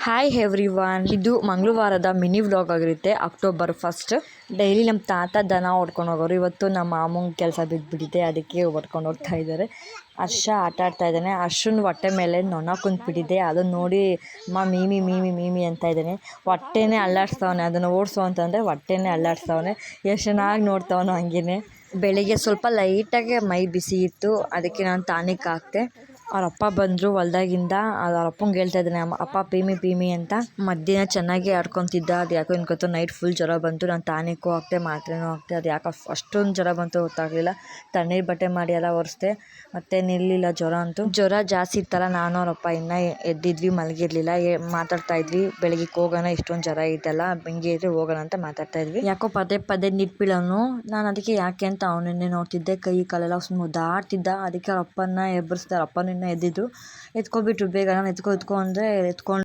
Hi everyone, ಇದು ಮಂಗಳವಾರದ mini vlog ಆಗಿರುತ್ತೆ. October 1. Daily ನಮ್ಮ ತಾತ ದನ ಹೊಡ್ಕೊಂಡು ಹೋಗೋರು. ಇವತ್ತು ನಮ್ಮ ಮಾಮಂಗೆ ಕೆಲಸ ಬಿದ್ದುಬಿಟ್ಟಿದೆ, ಅದಕ್ಕೆ ಹೊಡ್ಕೊಂಡು ಹೋಗ್ತಾ ಇದ್ದಾರೆ. ಹರ್ಷ ಆಟ ಆಡ್ತಾ ಇದ್ದಾನೆ. ಹರ್ಷನ ಹೊಟ್ಟೆ ಮೇಲೆ ನೊಣ ಕುಂತ್ಬಿಟ್ಟಿದೆ. ಅದನ್ನು ನೋಡಿ ಅಮ್ಮ ಮೀಮಿ ಮೀಮಿ ಮೀಮಿ ಅಂತ ಇದ್ದಾನೆ. ಹೊಟ್ಟೆನೇ ಅಲ್ಲಾಡ್ಸ್ತವನೆ. ಅದನ್ನು ಓಡಿಸು ಅಂತಂದರೆ ಹೊಟ್ಟೆನೇ ಅಲ್ಲಾಡ್ಸ್ತವನೆ. ಎಷ್ಟು ಚೆನ್ನಾಗಿ ನೋಡ್ತವನು. ಹಂಗೇ ಬೆಳಿಗ್ಗೆ ಸ್ವಲ್ಪ ಲೈಟಾಗಿ ಮೈ ಬಿಸಿ ಇತ್ತು, ಅದಕ್ಕೆ ನಾನು ಟಾನಿಕ್ ಹಾಕ್ತೆ. ಅವ್ರ ಅಪ್ಪ ಬಂದರು ಹೊಲ್ದಾಗಿಂದ. ಅವ್ರ ಅಪ್ಪಂಗೆ ಹೇಳ್ತಾ ಇದ್ದಾನೆ, ಅಪ್ಪ ಪೀಮಿ ಪೀಮಿ ಅಂತ. ಮಧ್ಯಾಹ್ನ ಚೆನ್ನಾಗಿ ಆಡ್ಕೊತಿದ್ದ. ಅದು ಯಾಕೋ ಇನ್ಕೊತ್ತು ನೈಟ್ ಫುಲ್ ಜ್ವರ ಬಂತು. ನಾನು ಟಾನಿಕ್ಕು ಹಾಕ್ತೆ, ಮಾತ್ರೆನೂ ಹಾಕ್ತೆ. ಅದು ಯಾಕೆ ಅಷ್ಟೊಂದು ಜ್ವರ ಬಂತು ಗೊತ್ತಾಗಲಿಲ್ಲ. ತಣ್ಣೀರು ಬಟ್ಟೆ ಮಾಡಿ ಎಲ್ಲ ಒರೆಸ್ದೆ, ಮತ್ತೆ ನಿಲ್ಲಿಲ್ಲ ಜ್ವರ ಅಂತೂ. ಜ್ವರ ಜಾಸ್ತಿ ಇತ್ತಲ್ಲ, ನಾನು ಅವರಪ್ಪ ಇನ್ನೂ ಎದ್ದಿದ್ವಿ, ಮಲಗಿರಲಿಲ್ಲ. ಮಾತಾಡ್ತಾ ಇದ್ವಿ, ಬೆಳಗ್ಗೆ ಹೋಗೋಣ, ಇಷ್ಟೊಂದು ಜ್ವರ ಐತಲ್ಲ, ಹಿಂಗೆ ಇದ್ರೆ ಹೋಗೋಣ ಅಂತ ಮಾತಾಡ್ತಾ ಇದ್ವಿ. ಯಾಕೋ ಪದೇ ಪದೇ ನಿಂತ್ಬೀಳೋನು. ನಾನು ಅದಕ್ಕೆ ಯಾಕೆ ಅಂತ ಅವನನ್ನೇ ನೋಡ್ತಿದ್ದೆ. ಕೈ ಕಾಲೆಲ್ಲ ಮುದ್ದಾಡ್ತಿದ್ದ. ಅದಕ್ಕೆ ಅವ್ರ ಅಪ್ಪನ ಎಬ್ಬರಿಸ್ದೆ. ಅವ್ರ ಅಪ್ಪನ ಇನ್ನೂ ಎದ್ದಿದ್ದು. ಎತ್ಕೊಬಿಟ್ರು ಬೇಗ. ನಾನು ಎತ್ಕೊ ಅಂದರೆ ಎತ್ಕೊಂಡು